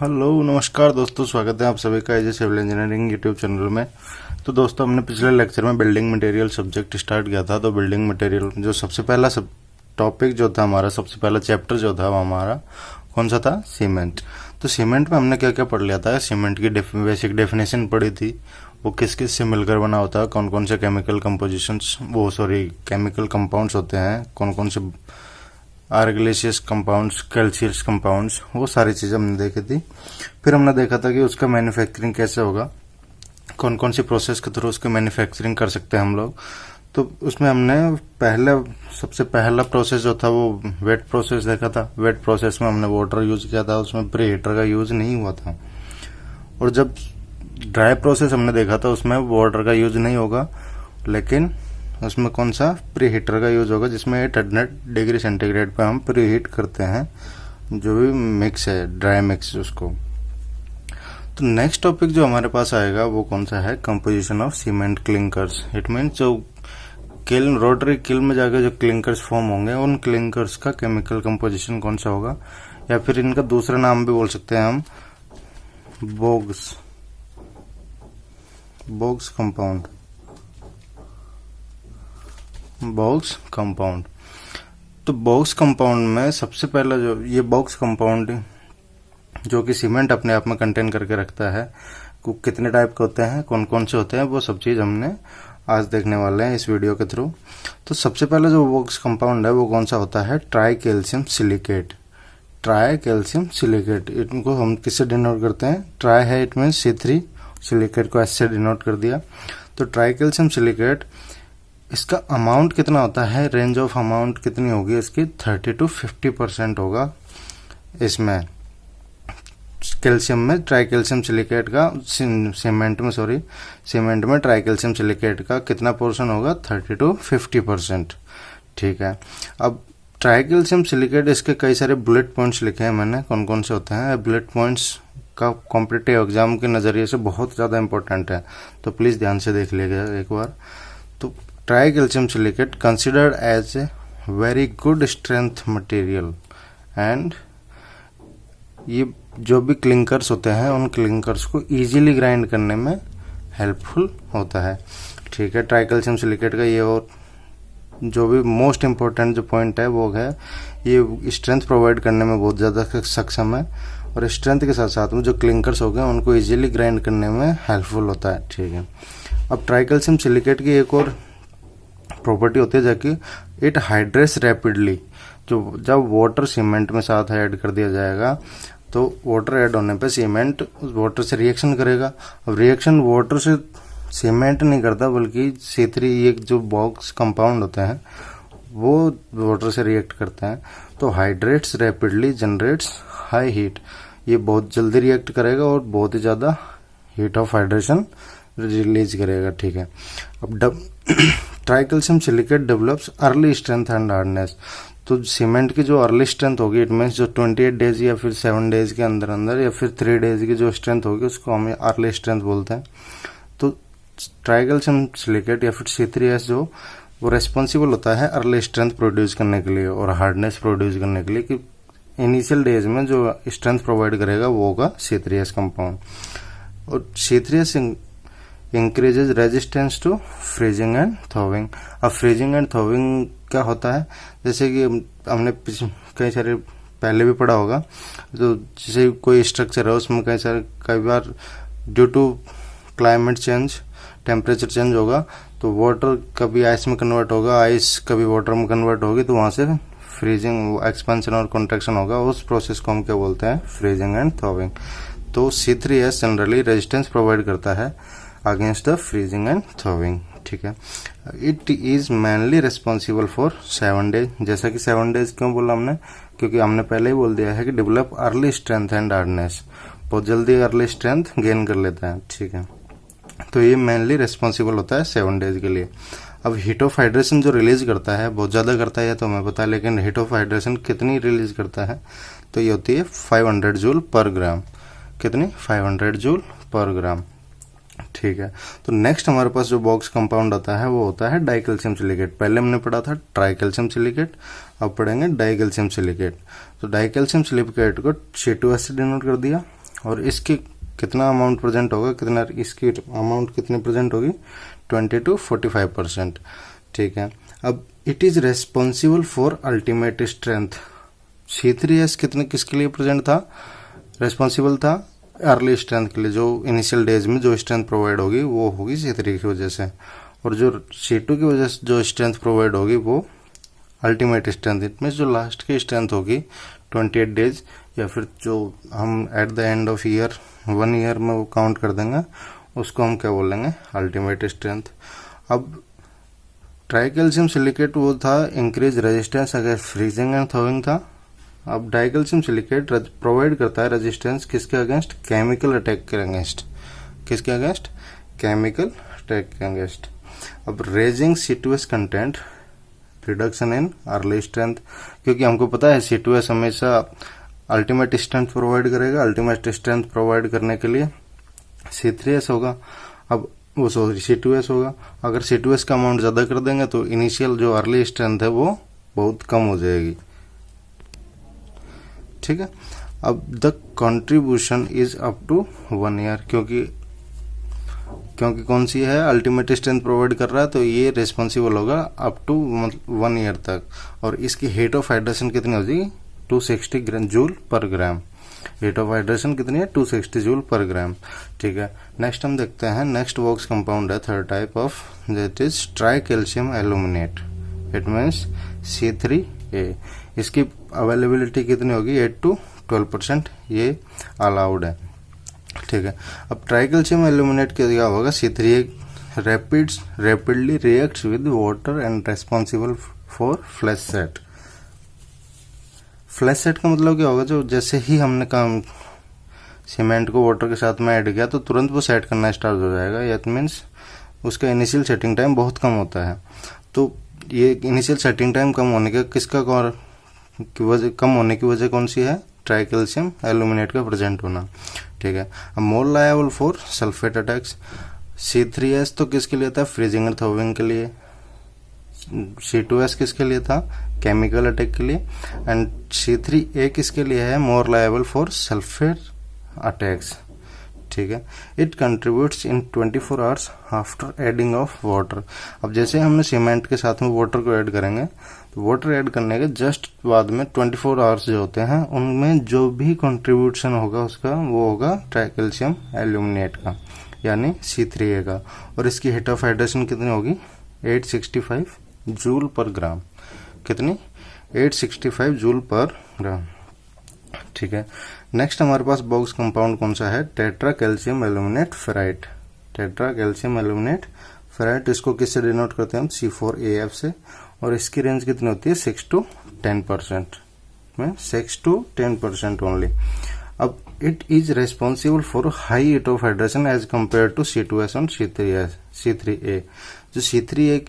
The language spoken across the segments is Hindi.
हेलो नमस्कार दोस्तों, स्वागत है आप सभी का एजे सिविल इंजीनियरिंग यूट्यूब चैनल में। तो दोस्तों, हमने पिछले लेक्चर में बिल्डिंग मटेरियल सब्जेक्ट स्टार्ट किया था। तो बिल्डिंग मटेरियल जो सबसे पहला सब टॉपिक जो था हमारा, सबसे पहला चैप्टर जो था वो हमारा कौन सा था? सीमेंट। तो सीमेंट में हमने क्या क्या पढ़ लिया था? सीमेंट की बेसिक डेफिनेशन पढ़ी थी, वो किस किस से मिलकर बना होता है, कौन कौन से केमिकल कंपोजिशंस केमिकल कंपाउंड्स होते हैं, कौन कौन से आर्गिलेशियस कंपाउंड्स, कैल्शियस कंपाउंड्स, वो सारी चीज़ें हमने देखी थी। फिर हमने देखा था कि उसका मैन्युफैक्चरिंग कैसे होगा, कौन कौन सी प्रोसेस के थ्रू उसकी मैन्युफैक्चरिंग कर सकते हैं हम लोग। तो उसमें हमने सबसे पहला प्रोसेस जो था वो वेट प्रोसेस देखा था। वेट प्रोसेस में हमने वाटर यूज किया था, उसमें प्री हीटर का यूज नहीं हुआ था। और जब ड्राई प्रोसेस हमने देखा था उसमें वाटर का यूज नहीं होगा, लेकिन उसमें कौन सा? प्री हीटर का यूज होगा, जिसमें 800 डिग्री सेंटीग्रेड पे हम प्री हीट करते हैं जो भी मिक्स है, ड्राई मिक्स उसको। तो नेक्स्ट टॉपिक जो हमारे पास आएगा वो कौन सा है? Composition of cement clinkers. It means जो किल्न, रोटरी किल्न में जाकर जो क्लिंकर्स फॉर्म होंगे, उन क्लिंकर्स का केमिकल कंपोजिशन कौन सा होगा, या फिर इनका दूसरा नाम भी बोल सकते हैं हम, बोग्स कंपाउंड, बॉक्स कंपाउंड। तो बॉक्स कंपाउंड में सबसे पहला जो ये बॉक्स कंपाउंड जो कि सीमेंट अपने आप में कंटेन करके रखता है, कितने टाइप के होते हैं, कौन कौन से होते हैं, वो सब चीज़ हमने आज देखने वाले हैं इस वीडियो के थ्रू। तो सबसे पहला जो बॉक्स कंपाउंड है वो कौन सा होता है? Try calcium silicate. Try calcium silicate, इनको हम किससे डिनोट करते हैं? ट्राई है, इट मीन C3, सिलिकेट को S से डिनोट कर दिया। तो ट्राई कैल्शियम सिलिकेट, इसका अमाउंट कितना होता है? रेंज ऑफ अमाउंट कितनी होगी इसकी? 30 to 50% होगा इसमें, कैल्शियम में, ट्राई कैल्शियम सिलिकेट का। सीमेंट में ट्राई कैल्शियम सिलिकेट का कितना पोर्शन होगा? 30 to 50%। ठीक है। अब ट्राई कैल्शियम सिलिकेट, इसके कई सारे बुलेट पॉइंट्स लिखे हैं मैंने, कौन कौन से होते हैं। बुलेट पॉइंट्स का कॉम्पिटिटिव एग्जाम के नज़रिए से बहुत ज़्यादा इंपॉर्टेंट है, तो प्लीज़ ध्यान से देख लीजिएगा एक बार। तो tricalcium silicate considered as a very good strength material, and ये जो भी क्लिंकर्स होते हैं उन क्लिंकर्स को इजीली ग्राइंड करने में हेल्पफुल होता है। ठीक है। ट्राई कैल्शियम सिलिकेट का ये और जो भी मोस्ट इम्पोर्टेंट जो पॉइंट है वो है ये स्ट्रेंथ प्रोवाइड करने में बहुत ज़्यादा सक्षम है, और स्ट्रेंथ के साथ साथ में जो क्लिंकर्स हो गए उनको इजीली ग्राइंड करने में हेल्पफुल होता है। ठीक है। अब ट्राई कैल्शियम सिलिकेट की एक और प्रॉपर्टी होती है जाकि इट हाइड्रेट्स रैपिडली। जो जब वाटर सीमेंट में साथ ऐड कर दिया जाएगा तो वाटर ऐड होने पे सीमेंट उस वाटर से रिएक्शन करेगा। अब रिएक्शन वाटर से सीमेंट नहीं करता, बल्कि C3 ये जो बॉक्स कंपाउंड होते हैं वो वाटर से रिएक्ट करते हैं। तो hydrates rapidly generates high heat, ये बहुत जल्दी रिएक्ट करेगा और बहुत ही ज़्यादा हीट ऑफ हाइड्रेशन रिलीज करेगा। ठीक है। अब try calcium silicate develops early strength and hardness. तो सीमेंट की जो अर्ली स्ट्रेंथ होगी, इट मीन्स जो 28 डेज या फिर 7 डेज के अंदर अंदर या फिर 3 डेज की जो स्ट्रेंथ होगी उसको हम अर्ली स्ट्रेंथ बोलते हैं। तो ट्राई कैल्शियम सिलिकेट या फिर C3S जो वो रेस्पॉन्सिबल होता है अर्ली स्ट्रेंथ प्रोड्यूस करने के लिए और हार्डनेस प्रोड्यूस करने के लिए, कि इनिशियल डेज में जो स्ट्रेंथ प्रोवाइड करेगा वो होगा C3S कंपाउंड। और C3S increases resistance to freezing and thawing. अब फ्रीजिंग एंड थॉविंग क्या होता है? जैसे कि हमने कई सारे पहले भी पढ़ा होगा, तो जैसे कोई स्ट्रक्चर है उसमें कई बार due to climate change, temperature change होगा, तो वाटर कभी आइस में कन्वर्ट होगा, आइस कभी वाटर में कन्वर्ट होगी, तो वहाँ से फ्रीजिंग, एक्सपेंशन और कॉन्ट्रैक्शन होगा। उस प्रोसेस को हम क्या बोलते हैं? Freezing and thawing. तो C3S जनरली रेजिस्टेंस प्रोवाइड करता है against the freezing and thawing. ठीक है। It is mainly responsible for 7 days. जैसा कि 7 डेज क्यों बोला हमने? क्योंकि हमने पहले ही बोल दिया है कि develop early strength and hardness, बहुत जल्दी अर्ली स्ट्रेंथ गेन कर लेता है। ठीक है। तो ये मेनली रिस्पॉन्सिबल होता है 7 डेज के लिए। अब हीट ऑफ हाइड्रेशन जो रिलीज करता है, बहुत ज़्यादा करता है तो हमें पता है, लेकिन हीट ऑफ हाइड्रेशन कितनी रिलीज करता है? तो ये होती है 500 जूल पर ग्राम। कितनी? 500 जूल पर ग्राम। ठीक है। तो नेक्स्ट हमारे पास जो बॉक्स कंपाउंड आता है वो होता है डाई कैल्शियम सिलिकेट। पहले हमने पढ़ा था ट्राई कैल्शियम सिलिकेट, अब पढ़ेंगे डाई कैल्शियम सिलिकेट। तो डाई कैल्शियम सिलिकेट को C2S से डिनोट कर दिया, और इसके कितना अमाउंट प्रेजेंट होगा, कितना इसकी अमाउंट कितनी प्रेजेंट होगी, 20 to 45%। ठीक है, अब it is responsible for ultimate strength. C3S कितने किसके लिए प्रेजेंट था, रेस्पॉन्सिबल था अर्ली स्ट्रेंथ के लिए, जो इनिशियल डेज में जो स्ट्रेंथ प्रोवाइड होगी वो होगी C3 की वजह से, और जो C2 की वजह से जो स्ट्रेंथ प्रोवाइड होगी वो अल्टीमेट स्ट्रेंथ, इट मीन्स जो लास्ट की स्ट्रेंथ होगी 28 डेज, या फिर जो हम at the end of year 1 year में वो काउंट कर देंगे, उसको हम क्या बोलेंगे, अल्टीमेट स्ट्रेंथ। अब ट्राइकैल्शियम सिलिकेट वो था increase resistance against freezing and thawing था। अब डाइकैल्शियम सिलिकेट प्रोवाइड करता है रेजिस्टेंस किसके अगेंस्ट, केमिकल अटैक के अगेंस्ट, किसके अगेंस्ट, केमिकल अटैक के अगेंस्ट। अब raising C2S content, reduction in early strength, क्योंकि हमको पता है C2S हमेशा अल्टीमेट स्ट्रेंथ प्रोवाइड करेगा, अल्टीमेट स्ट्रेंथ प्रोवाइड करने के लिए C3S होगा, अब वो सॉरी C2S होगा। अगर C2S का अमाउंट ज्यादा कर देंगे तो इनिशियल जो अर्ली स्ट्रेंथ है वो बहुत कम हो जाएगी। ठीक है, अब the contribution is up to 1 year, क्योंकि कौन सी है, अल्टीमेट स्ट्रेंथ प्रोवाइड कर रहा है, तो ये रिस्पॉन्सिबल होगा अप टू 1 ईयर तक। और इसकी हेट ऑफ हाइड्रेशन कितनी हो जाएगी, 260 जूल पर ग्राम। हेट ऑफ हाइड्रेशन कितनी है, 260 जूल पर ग्राम। ठीक है, नेक्स्ट हम देखते हैं, नेक्स्ट बॉक्स कंपाउंड है third type of, that is try calcium aluminate, it means C3A। इसकी अवेलेबिलिटी कितनी होगी, 8 to 12%, ये अलाउड है। ठीक है, अब ट्राइकैल्शियम एल्यूमिनेट क्या होगा, C3A rapidly reacts with water and responsible for flash set. Flash set का मतलब क्या होगा, जो जैसे ही हमने काम सीमेंट को वाटर के साथ में ऐड किया तो तुरंत वो सेट करना स्टार्ट हो जाएगा, दैट मीन्स उसका इनिशियल सेटिंग टाइम बहुत कम होता है। तो ये इनिशियल सेटिंग टाइम कम होने का कम होने की वजह कौन सी है, ट्राइकैल्शियम एल्यूमिनेट का प्रेजेंट होना। ठीक है, अब more liable for sulphate attacks. C3S तो किसके लिए था, फ्रीजिंग एंड थॉविंग के लिए। C2S किसके लिए था, केमिकल अटैक के लिए। एंड C3A किसके लिए है, मोर लायबल फॉर सल्फेट अटैक्स। ठीक है, it contributes in 24 hours after adding of water. अब जैसे हमने सीमेंट के साथ में वाटर को ऐड करेंगे, तो वाटर ऐड करने के जस्ट बाद में 24 आवर्स जो होते हैं, उनमें जो भी कंट्रीब्यूशन होगा उसका वो होगा ट्राइकैल्शियम एल्यूमिनेट का, यानी C3A का। और इसकी हेट ऑफ हाइड्रेशन कितनी होगी, 865 जूल पर ग्राम। कितनी, 865 जूल पर ग्राम। ठीक है, नेक्स्ट हमारे पास बॉक्स कंपाउंड कौन सा है, tetra calcium aluminate ferrite. Tetra calcium aluminate ferrite, इसको किससे डिनोट करते हैं हम, C4AF से। और इसकी रेंज कितनी होती है, 6 to 10% में, 6 to 10% ओनली। अब it is responsible for high heat of hydration as compare to C2S और C3A। जो C3A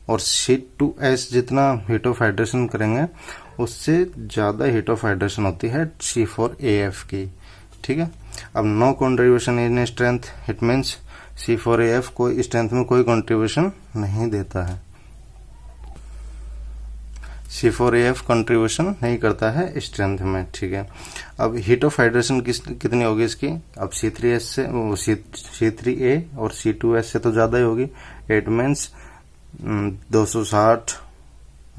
और C2S जितना हीट ऑफ हाइड्रेशन करेंगे उससे ज्यादा हीट ऑफ हाइड्रेशन होती है C4AF की। ठीक है, अब no contribution in strength, it means C4AF कोई स्ट्रेंथ में कोई कंट्रीब्यूशन नहीं देता है, C4AF कंट्रीब्यूशन नहीं करता है स्ट्रेंथ में। ठीक है, अब हीट ऑफ हाइड्रेशन कितनी होगी इसकी, अब C3S से C3A और C2S से तो ज्यादा ही होगी, इट मीन्स 260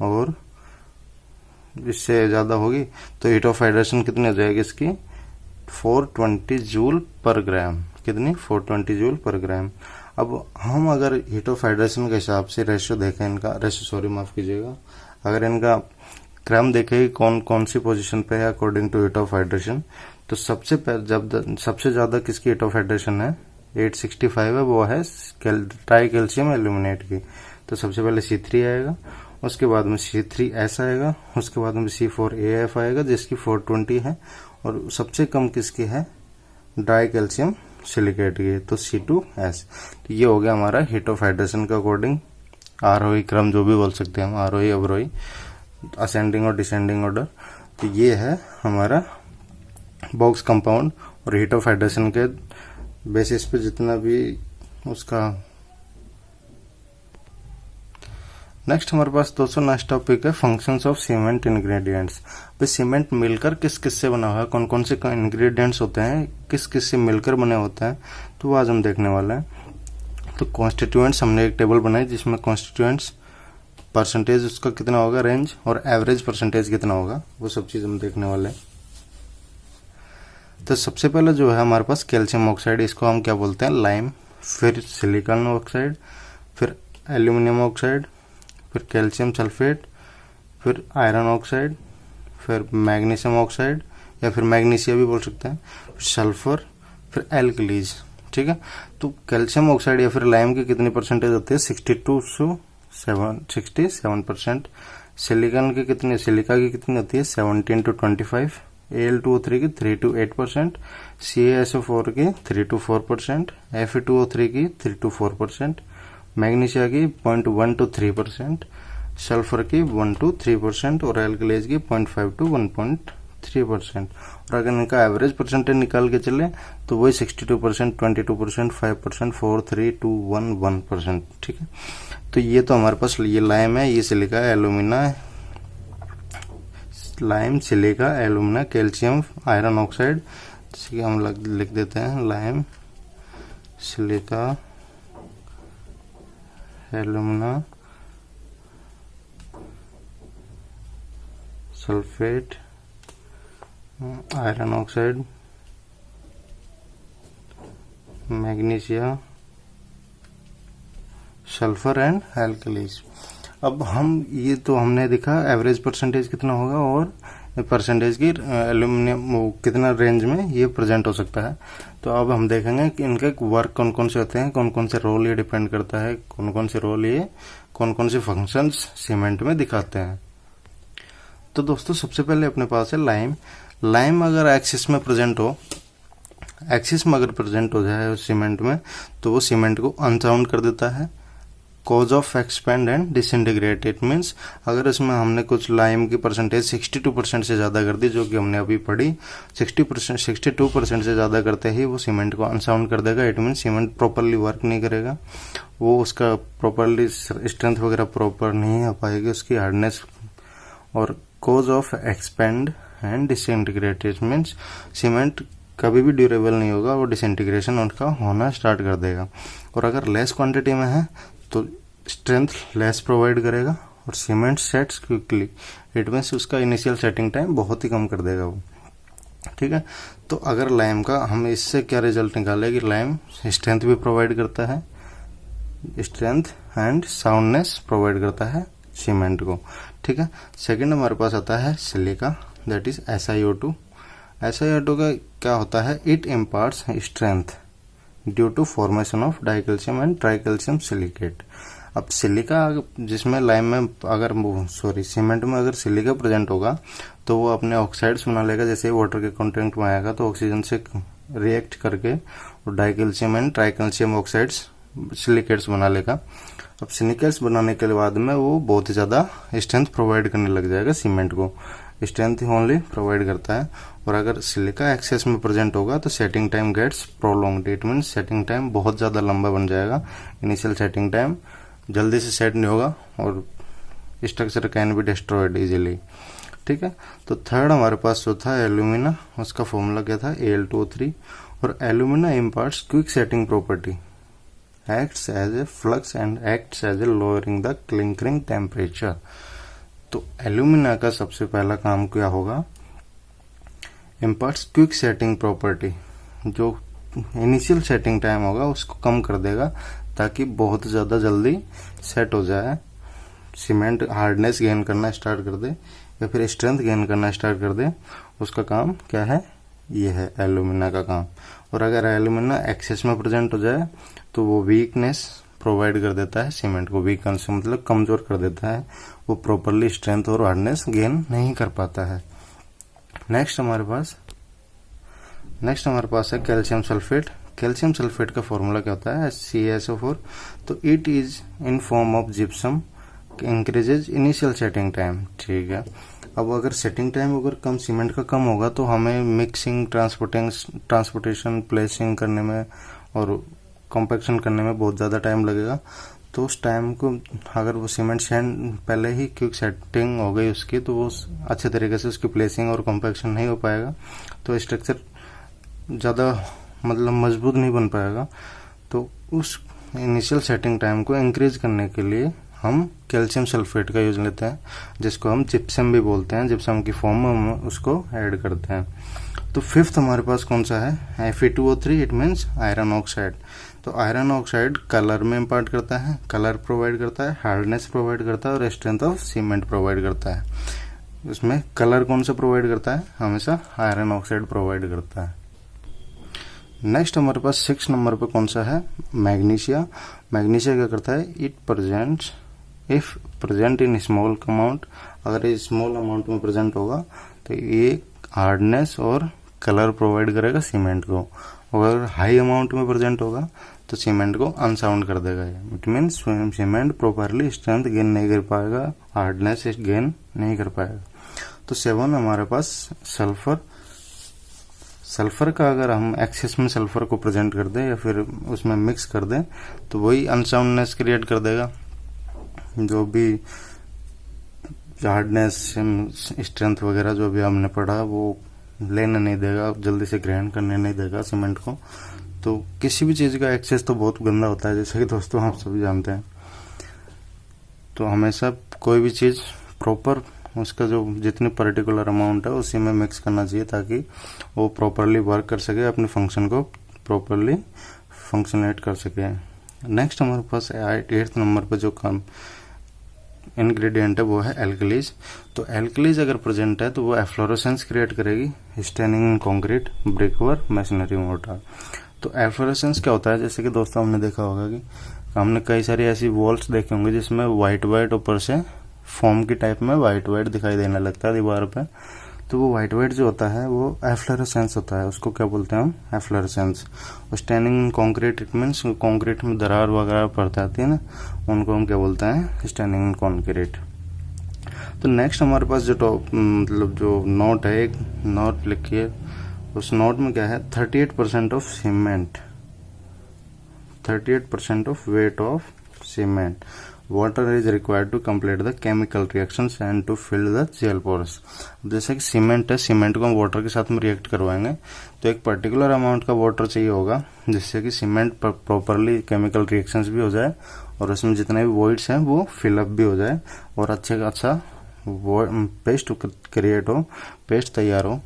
और इससे ज्यादा होगी, तो हीट ऑफ हाइड्रेशन कितनी हो जाएगी इसकी, 420 जूल पर ग्राम। कितनी, 420 जूल पर ग्राम। अब हम अगर हीट ऑफ हाइड्रेशन के हिसाब से रेशियो देखें, इनका रेशियो सॉरी माफ कीजिएगा, अगर इनका क्रम देखें कौन कौन सी पोजीशन पे है according to heat of hydration, तो सबसे ज्यादा किसकी हीट ऑफ हाइड्रेशन है, 865 है, वो है ट्राई कैल्शियम एल्यूमिनेट की। तो सबसे पहले C3 आएगा, उसके बाद में C3S आएगा, उसके बाद में C4AF आएगा जिसकी 420 है, और सबसे कम किसकी है, डाई कैल्शियम सिलिकेट की, तो C2S। तो ये हो गया हमारा हीट ऑफ हाइड्रेशन का अकॉर्डिंग आरोही क्रम, जो भी बोल सकते हैं हम, आरोही अवरोही, असेंडिंग और डिसेंडिंग ऑर्डर। तो ये है हमारा बॉक्स कंपाउंड, और हीट ऑफ हाइड्रेशन के बेसिस पे जितना भी उसका नेक्स्ट हमारे पास दोस्तों नेक्स्ट टॉपिक है फंक्शंस ऑफ सीमेंट इंग्रेडिएंट्स। भाई सीमेंट मिलकर किस किस से बना हुआ है, कौन कौन से इंग्रेडिएंट्स होते हैं, किस किस से मिलकर बने होते हैं, तो वो आज हम देखने वाले हैं। तो कॉन्स्टिट्यूएंट्स हमने एक टेबल बनाई जिसमें कॉन्स्टिट्यूएंट्स परसेंटेज उसका कितना होगा, रेंज, और एवरेज परसेंटेज कितना होगा, वो सब चीज़ हम देखने वाले हैं। तो सबसे पहले जो है हमारे पास कैल्शियम ऑक्साइड, इसको हम क्या बोलते हैं, लाइम, फिर सिलिकॉन ऑक्साइड, फिर एल्यूमिनियम ऑक्साइड, फिर कैल्शियम सल्फेट, फिर आयरन ऑक्साइड, फिर मैग्नीशियम ऑक्साइड या फिर मैग्नीशिया भी बोल सकते हैं, फिर सल्फर, फिर एल्कलीज। ठीक है, तो कैल्शियम ऑक्साइड या फिर लाइम की कितनी परसेंटेज होती है, 67%। सिलिकॉन की कितनी, सिलिका की कितनी होती है, 17 to 25। Al2O3 की 3 to 8%, CaSO4 की 3 to 4%, Fe2O3 की 3 to 4%, मैग्नीशिया की 0.1 to 3%, सल्फर की 1 to 3% और एल्कलीज की 0.5 to 1.3%। और अगर इनका एवरेज परसेंटेज निकाल के चले तो वही 62%, 22%, 5%, 4, 3, 2, 1, 1%। ठीक है, तो ये तो हमारे पास ये लाइम है, ये silica, alumina, lime, silica, alumina, calcium, iron oxide, जैसे कि हम लिख देते हैं lime, silica, alumina, sulphate, iron oxide, magnesia, sulphur and alkalis. अब हम ये तो हमने देखा एवरेज परसेंटेज कितना होगा और परसेंटेज की एल्यूमिनियम कितना रेंज में ये प्रेजेंट हो सकता है। तो अब हम देखेंगे कि इनके वर्क कौन कौन से होते हैं, कौन कौन से रोल ये डिपेंड करता है, कौन कौन से रोल ये, कौन कौन से फंक्शंस सीमेंट में दिखाते हैं। तो दोस्तों सबसे पहले अपने पास है लाइम। लाइम अगर एक्सिस में प्रेजेंट हो, एक्सिस में अगर प्रेजेंट हो जाए सीमेंट में तो वो सीमेंट को अनसाउंड कर देता है। Cause of expand and disintegrate, it means अगर इसमें हमने कुछ लाइम की परसेंटेज 62% से ज़्यादा कर दी, जो कि हमने अभी पढ़ी, 62% से ज़्यादा करते ही वो सीमेंट को अनसाउंड कर देगा। It means cement properly work नहीं करेगा, वो उसका प्रॉपरली स्ट्रेंथ वगैरह प्रॉपर नहीं आ पाएगी, उसकी हार्डनेस। और cause of expand and disintegrate, it means cement कभी भी ड्यूरेबल नहीं होगा, वो डिसइंटीग्रेशन उनका होना स्टार्ट कर देगा। और अगर लेस क्वांटिटी में है तो स्ट्रेंथ लेस प्रोवाइड करेगा और cement sets quickly, it means उसका इनिशियल सेटिंग टाइम बहुत ही कम कर देगा वो। ठीक है, तो अगर लाइम का हम इससे क्या रिजल्ट निकाले कि लाइम स्ट्रेंथ भी प्रोवाइड करता है, स्ट्रेंथ एंड साउंडनेस प्रोवाइड करता है सीमेंट को। ठीक है, सेकंड हमारे पास आता है silica, that is SiO2। SiO2 का क्या होता है, it imparts strength due to formation of dicalcium and tricalcium silicate. अब सिलिका जिसमें लाइम में अगर सीमेंट में अगर सिलिका प्रेजेंट होगा तो वो अपने ऑक्साइड्स बना लेगा, जैसे वाटर के कंटेंट में आएगा तो ऑक्सीजन से रिएक्ट करके वो dicalcium and tricalcium oxides silicates बना लेगा। अब सिलिकेट्स बनाने के बाद में वो बहुत ही ज़्यादा स्ट्रेंथ प्रोवाइड करने लग जाएगा सीमेंट को, स्ट्रेंथ ओनली प्रोवाइड करता है। और अगर सिलिका एक्सेस में प्रेजेंट होगा तो setting time gets prolonged, it means setting time बहुत ज़्यादा लंबा बन जाएगा। इनिशियल सेटिंग टाइम जल्दी से सेट नहीं होगा और structure can be destroyed easily. ठीक है, तो थर्ड हमारे पास जो था एल्यूमिना, उसका फॉर्मूला क्या था, Al2O3। और alumina imparts quick setting property, acts as a flux and acts as a lowering the clinkering temperature. तो एल्यूमिना का सबसे पहला काम क्या होगा, इम्पार्ट्स क्विक सेटिंग प्रॉपर्टी, जो इनिशियल सेटिंग टाइम होगा उसको कम कर देगा ताकि बहुत ज़्यादा जल्दी सेट हो जाए, सीमेंट हार्डनेस गेन करना स्टार्ट कर दे या फिर स्ट्रेंथ गेन करना स्टार्ट कर दे। उसका काम क्या है, ये है एल्यूमिना का काम। और अगर एल्यूमिना एक्सेस में प्रेजेंट हो जाए तो वो वीकनेस प्रोवाइड कर देता है सीमेंट को, वीकन से मतलब कमजोर कर देता है, वो प्रॉपरली स्ट्रेंथ और हार्डनेस गेन नहीं कर पाता है। नेक्स्ट हमारे पास है कैल्शियम सल्फेट। कैल्शियम सल्फेट का फॉर्मूला क्या होता है, CaSO4। तो it is in form of gypsum, increases initial setting time. ठीक है, अब अगर सेटिंग टाइम अगर कम सीमेंट का कम होगा तो हमें मिक्सिंग, ट्रांसपोर्टेशन, प्लेसिंग करने में और कॉम्पैक्शन करने में बहुत ज़्यादा टाइम लगेगा। तो उस टाइम को अगर वो सीमेंट सैंड पहले ही क्विक सेटिंग हो गई उसकी, तो वो अच्छे तरीके से उसकी प्लेसिंग और कॉम्पैक्शन नहीं हो पाएगा, तो स्ट्रक्चर ज़्यादा मतलब मजबूत नहीं बन पाएगा। तो उस इनिशियल सेटिंग टाइम को इंक्रीज करने के लिए हम कैल्शियम सल्फेट का यूज लेते हैं, जिसको हम जिप्सम भी बोलते हैं। जिप्सम की फॉर्म में हम उसको ऐड करते हैं। तो फिफ्थ हमारे पास कौन सा है, Fe2O3, it means iron oxide. तो आयरन ऑक्साइड कलर में इम्पार्ट करता है, कलर प्रोवाइड करता है, हार्डनेस प्रोवाइड करता है और स्ट्रेंथ ऑफ सीमेंट प्रोवाइड करता है। उसमें कलर कौन सा प्रोवाइड करता है, हमेशा आयरन ऑक्साइड प्रोवाइड करता है। नेक्स्ट हमारे पास 6 नंबर पे कौन सा है, मैग्नीशिया। मैग्नीशिया क्या करता है, it presents if present in small amount, अगर ये स्मॉल अमाउंट में प्रेजेंट होगा तो ये हार्डनेस और कलर प्रोवाइड करेगा सीमेंट को। अगर हाई अमाउंट में प्रेजेंट होगा तो सीमेंट को अनसाउंड कर देगा। It means cement properly strength gain नहीं कर पाएगा, हार्डनेस गेन नहीं कर पाएगा। तो 7 हमारे पास सल्फर। सल्फर का अगर हम एक्सेस में सल्फर को प्रेजेंट कर दें या फिर उसमें मिक्स कर दें तो वही अनसाउंडनेस क्रिएट कर देगा। जो भी हार्डनेस स्ट्रेंथ वगैरह जो भी हमने पढ़ा वो लेने नहीं देगा, जल्दी से ग्रहण करने नहीं देगा सीमेंट को। तो किसी भी चीज़ का एक्सेस तो बहुत गंदा होता है, जैसे कि दोस्तों आप सभी जानते हैं। तो हमेशा कोई भी चीज़ प्रॉपर उसका जो जितनी पर्टिकुलर अमाउंट है उसी में मिक्स करना चाहिए, ताकि वो प्रॉपरली वर्क कर सके, अपने फंक्शन को प्रॉपरली फंक्शनेट कर सके। नेक्स्ट हमारे पास 8th नंबर पर जो काम इंग्रेडिएंट है वो है एल्कलीज। तो एल्कलीज अगर प्रेजेंट है तो वो एफ्लोरेसेंस क्रिएट करेगी, स्टेनिंग इन कंक्रीट, ब्रिकवर्क, मशीनरी, मोर्टार। तो एफ्लोरेसेंस क्या होता है, जैसे कि दोस्तों हमने देखा होगा कि हमने कई सारी ऐसी वॉल्स देखे होंगे जिसमें वाइट वाइट ऊपर से फॉर्म की टाइप में वाइट वाइट दिखाई देने लगता है दीवार पे। तो वो वाइट वाइट जो होता है वो एफ्लोरेसेंस होता है, उसको क्या बोलते हैं हम, efflorescence. Standing in concrete, it means concrete में दरार वगैरह पड़ जाती है ना, उनको हम क्या बोलते हैं, स्टैंडिंग इन कॉन्क्रीट। तो नेक्स्ट हमारे पास जो मतलब जो नोट है, एक नोट लिखिए, उस नोट में क्या है, 38% of cement, 38% of weight of cement water is required to complete the chemical reactions and to fill the gel pores. जैसे कि सीमेंट है, सीमेंट को हम वाटर के साथ में रिएक्ट करवाएंगे तो एक पर्टिकुलर अमाउंट का वाटर चाहिए होगा, जिससे कि सीमेंट प्रॉपरली केमिकल रिएक्शंस भी हो जाए और उसमें जितने भी वॉइड्स हैं वो फिलअप भी हो जाए और अच्छे का अच्छा पेस्ट क्रिएट हो, पेस्ट तैयार हो।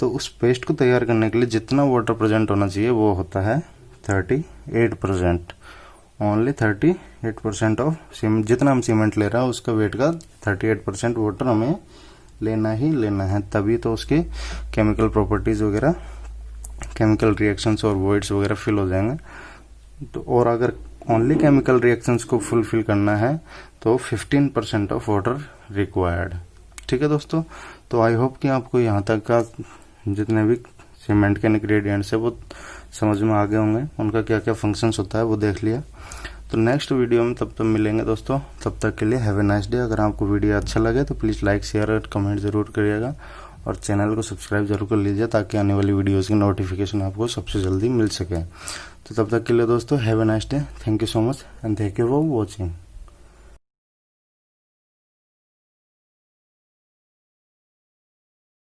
तो उस पेस्ट को तैयार करने के लिए जितना वाटर प्रेजेंट होना चाहिए वो होता है 38%। ओनली 38% ऑफ सीमेंट, जितना हम सीमेंट ले रहा है उसका वेट का 38% वाटर हमें लेना ही लेना है, तभी तो उसकी केमिकल प्रॉपर्टीज वगैरह, केमिकल रिएक्शंस और वॉइड्स वगैरह फिल हो जाएंगे। तो और अगर ओनली केमिकल रिएक्शंस को फुलफिल करना है तो 15% ऑफ वाटर रिक्वायर्ड। ठीक है दोस्तों, तो आई होप कि आपको यहाँ तक का जितने भी सीमेंट के इंग्रेडिएंट्स है वो समझ में आ गए होंगे, उनका क्या क्या फंक्शंस होता है वो देख लिया। तो नेक्स्ट वीडियो में तब तक मिलेंगे दोस्तों, तब तक के लिए हैव ए नाइस डे। अगर आपको वीडियो अच्छा लगे तो प्लीज़ लाइक, शेयर और कमेंट जरूर करिएगा और चैनल को सब्सक्राइब जरूर कर लीजिए, ताकि आने वाली वीडियोज़ की नोटिफिकेशन आपको सबसे जल्दी मिल सके। तो तब तक के लिए दोस्तों have a nice day, thank you so much and thank you for watching.